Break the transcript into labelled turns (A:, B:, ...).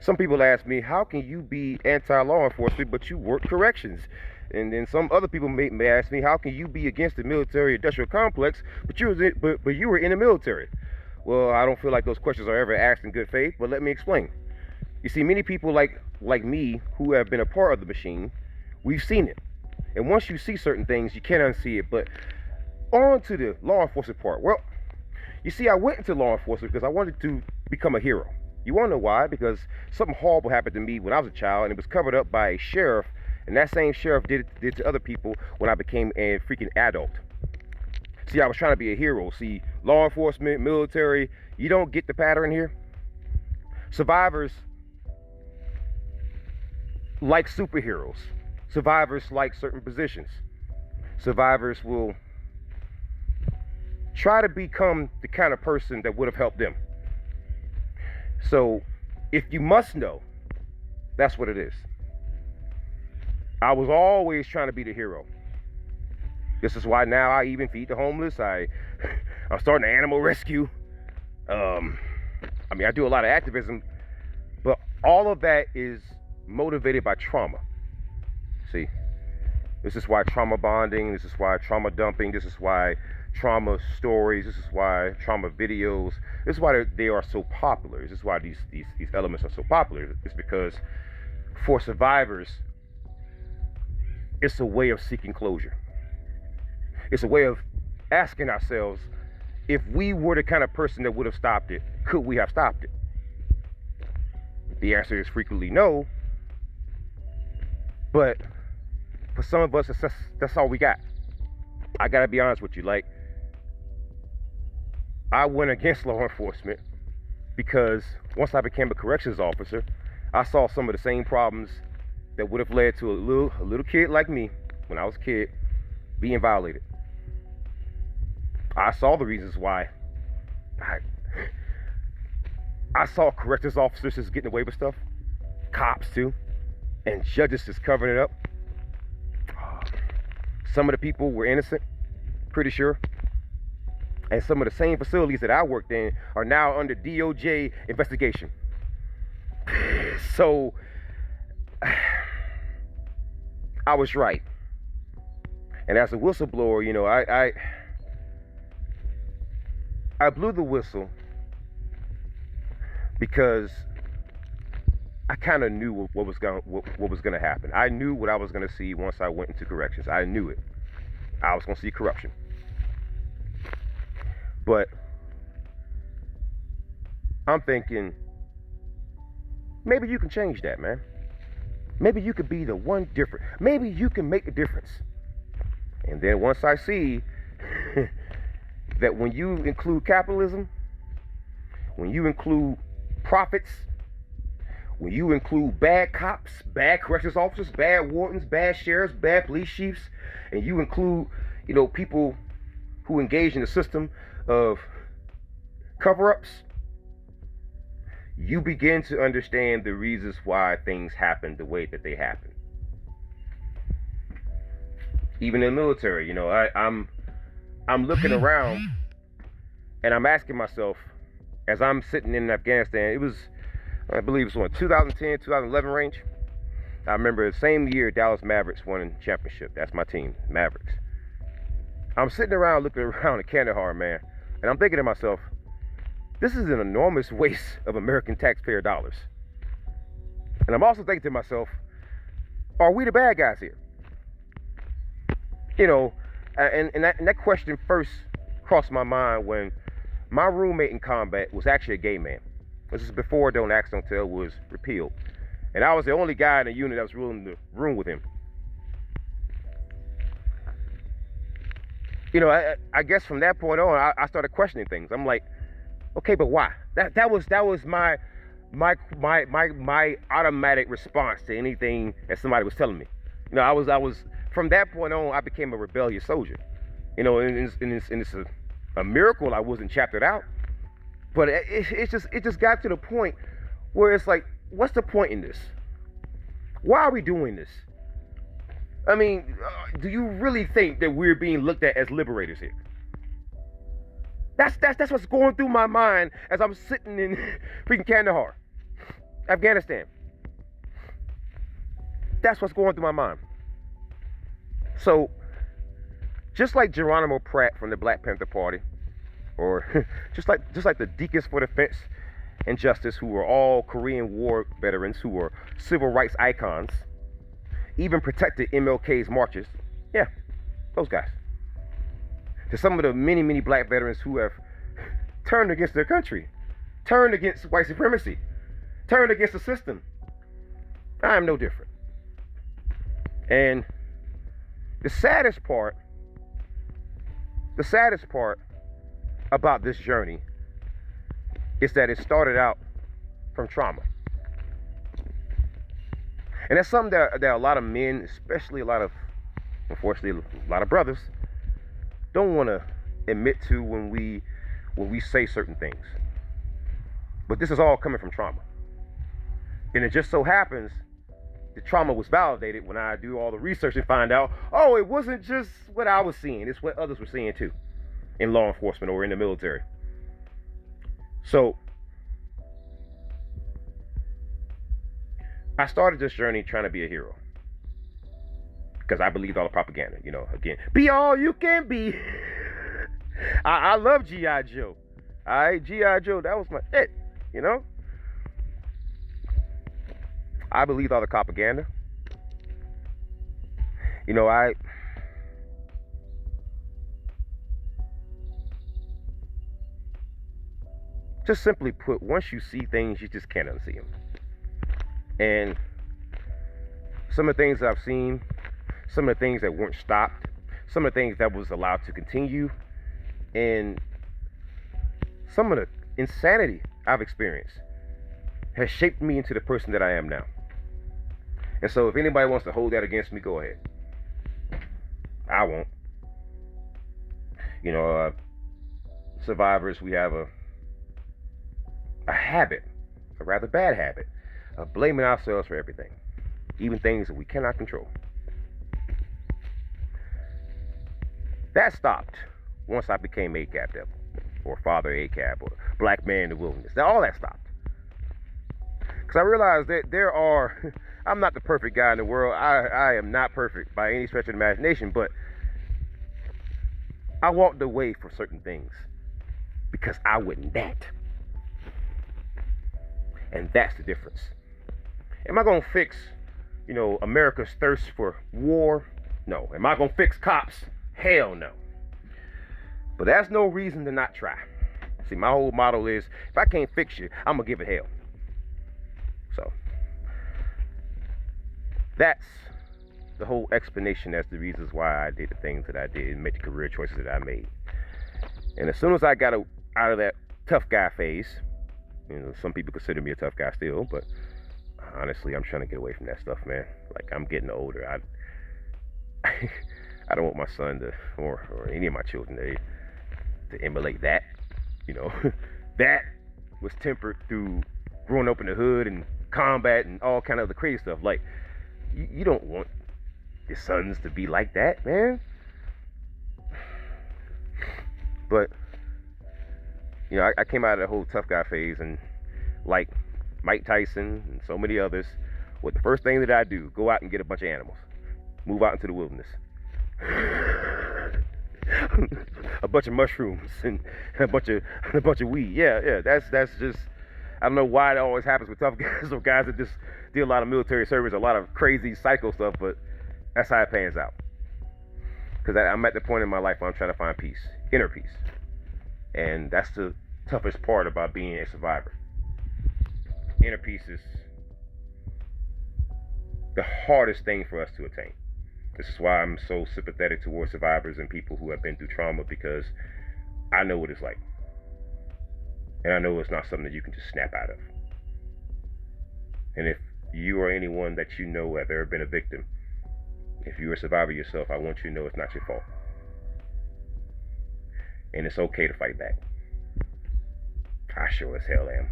A: Some people ask me, how can you be anti-law enforcement but you work corrections? And then some other people may ask me, how can you be against the military-industrial complex but you were in the military? Well, I don't feel like those questions are ever asked in good faith, but let me explain. You see, many people like me who have been a part of the machine, we've seen it. And once you see certain things, you can't unsee it. But on to the law enforcement part. Well, you see, I went into law enforcement because I wanted to become a hero. You want to know why? Because something horrible happened to me when I was a child, and it was covered up by a sheriff, and that same sheriff did to other people when I became a freaking adult. See, I was trying to be a hero. See, law enforcement, military, you don't get the pattern here. Survivors like superheroes. Survivors like certain positions. Survivors will try to become the kind of person that would have helped them. So, if you must know, that's what it is. I was always trying to be the hero. This is why now I even feed the homeless. I'm starting an animal rescue. I do a lot of activism, but all of that is motivated by trauma. See, this is why trauma bonding, this is why trauma dumping, this is why trauma stories, this is why trauma videos, this is why they are so popular. This is why these elements are so popular. It's because for survivors, it's a way of seeking closure. It's a way of asking ourselves, if we were the kind of person that would have stopped it, could we have stopped it? The answer is frequently no. But for some of us, that's all we got. I gotta be honest with you. Like, I went against law enforcement because once I became a corrections officer, I saw some of the same problems that would have led to a little kid like me when I was a kid being violated. I saw the reasons why. I saw corrections officers just getting away with stuff, cops too, and judges just covering it up. Some of the people were innocent, pretty sure. And some of the same facilities that I worked in are now under DOJ investigation. So, I was right. And as a whistleblower, you know, I blew the whistle because I kind of knew what was going to happen. I knew what I was going to see once I went into corrections. I knew it. I was going to see corruption. But I'm thinking, maybe you can change that, man. Maybe you could be the one different. Maybe you can make a difference. And then once I see that when you include capitalism, when you include profits, when you include bad cops, bad corrections officers, bad wardens, bad sheriffs, bad police chiefs, and you include, you know, people who engage in the system of cover-ups, you begin to understand the reasons why things happen the way that they happen. Even in the military, you know, I'm looking around and I'm asking myself, as I'm sitting in Afghanistan, it was, I believe it was 2010, 2011 range. I remember the same year Dallas Mavericks won a championship. That's my team, Mavericks. I'm sitting around looking around at Kandahar, man, and I'm thinking to myself, this is an enormous waste of American taxpayer dollars. And I'm also thinking to myself, are we the bad guys here? You know, and that question first crossed my mind when my roommate in combat was actually a gay man. This is before Don't Ask, Don't Tell was repealed. And I was the only guy in the unit that was willing to room with him. You know, I guess from that point on, I started questioning things. I'm like, okay, but why? That was my automatic response to anything that somebody was telling me. You know, I was from that point on, I became a rebellious soldier. You know, and it's a miracle I wasn't chaptered out. But it just got to the point where it's like, what's the point in this? Why are we doing this? I mean, do you really think that we're being looked at as liberators here? That's what's going through my mind as I'm sitting in freaking Kandahar. Afghanistan. That's what's going through my mind. So, just like Geronimo Pratt from the Black Panther Party, or just like the Deacons for Defense and Justice, who were all Korean War veterans, who were civil rights icons, even protected MLK's marches. Yeah, those guys. To some of the many, many black veterans who have turned against their country, turned against white supremacy, turned against the system. I am no different. And the saddest part about this journey is that it started out from trauma. And that's something that a lot of men, especially unfortunately, a lot of brothers, don't want to admit to when we say certain things. But this is all coming from trauma. And it just so happens the trauma was validated when I do all the research and find out, oh, it wasn't just what I was seeing, it's what others were seeing too, in law enforcement or in the military. So I started this journey trying to be a hero, because I believed all the propaganda. Again, be all you can be. I love G.I. Joe. All right, G.I. Joe, that was my it. I believed all the propaganda. I just simply put, once you see things, you just can't unsee them. And some of the things I've seen, some of the things that weren't stopped, some of the things that was allowed to continue, and some of the insanity I've experienced has shaped me into the person that I am now. And so if anybody wants to hold that against me, go ahead. I won't. Survivors, we have a habit, a rather bad habit, of blaming ourselves for everything, even things that we cannot control. That stopped once I became acabdevil, or fatheracab, or black man in the wilderness. All that stopped. Because I realized that I'm not the perfect guy in the world. I am not perfect by any stretch of the imagination, but I walked away from certain things because I wouldn't that. And that's the difference. Am I going to fix, America's thirst for war? No. Am I going to fix cops? Hell no. But that's no reason to not try. See, my whole motto is, if I can't fix you, I'm going to give it hell. So, that's the whole explanation as the reasons why I did the things that I did and made the career choices that I made. And as soon as I got out of that tough guy phase, some people consider me a tough guy still, but honestly, I'm trying to get away from that stuff, man. Like, I'm getting older. I don't want my son to, or any of my children to emulate that. That was tempered through growing up in the hood and combat and all kind of other crazy stuff. Like, you don't want your sons to be like that, man. But I came out of the whole tough guy phase, and like Mike Tyson and so many others, what the first thing that I do, go out and get a bunch of animals, move out into the wilderness, a bunch of mushrooms and a bunch of weed. Yeah. That's just, I don't know why it always happens with tough guys or guys that just do a lot of military service, a lot of crazy psycho stuff, but that's how it pans out. Because I'm at the point in my life where I'm trying to find peace, inner peace. And that's the toughest part about being a survivor. Inner peace is the hardest thing for us to attain. This is why I'm so sympathetic towards survivors and people who have been through trauma, because I know what it's like. And I know it's not something that you can just snap out of. And if you or anyone that you know have ever been a victim, if you're a survivor yourself, I want you to know it's not your fault. And it's okay to fight back. I sure as hell am.